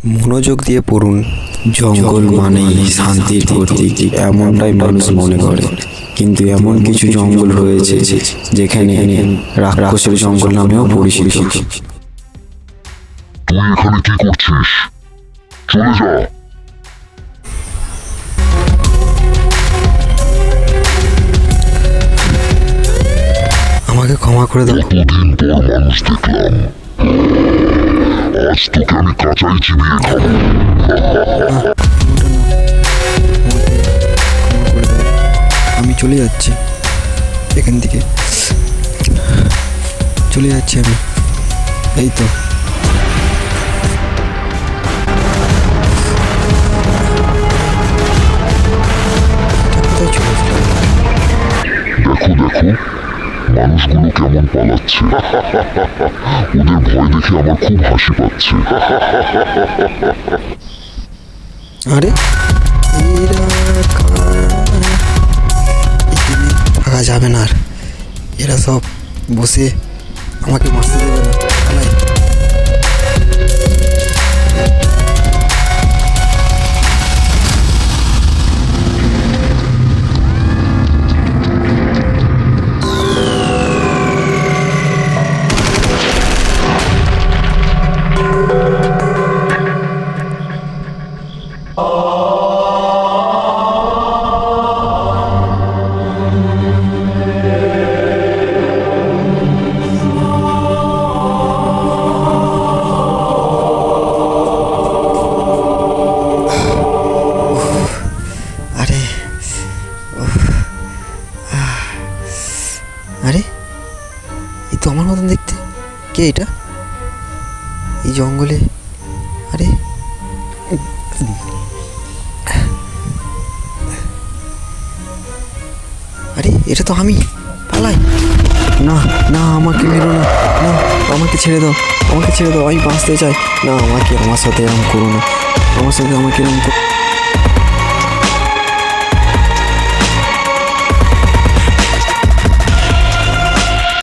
মনোযোগ দিয়ে পড়ুন। জঙ্গল মানেই শান্তির প্রতীক, এমনটাই মানুষ মনে করে, কিন্তু এমন কিছু জঙ্গল রয়েছে যেখানে রাক্ষসের জঙ্গল নামেও পরিচিত। তুই এখানে কি করছিস? চলে যা। আমাকে ক্ষমা করে দাও। কতদিন পর মানুষ দেখলাম, আজ তোকে আমি কাঁচাই চিবিয়ে খাবো। আমি চলে যাচ্ছি এখান থেকে, চলে যাচ্ছি আমি। এই তো কোথায় চলে গেলাম? দেখো মানুষগুলো কেমন পালাচ্ছে। ওদের ভয় দেখে আমার খুব হাসি পাচ্ছে। আরে এরা এখানে থাকা যাবে না আর, এরা সব বসে আমাকে মারতে দেবে না। পালাই। আরে আরে এই তো আমার মতন দেখতে। কে এটা এই জঙ্গলে? আরে আরে এটা তো আমি। পালাই। না না, আমাকে মেরো না, না আমাকে ছেড়ে দাও, আমাকে ছেড়ে দাও, আমি বাঁচতে চাই। না, আমার সাথে এরকম করো না, আমার সাথে আমাকে এরকম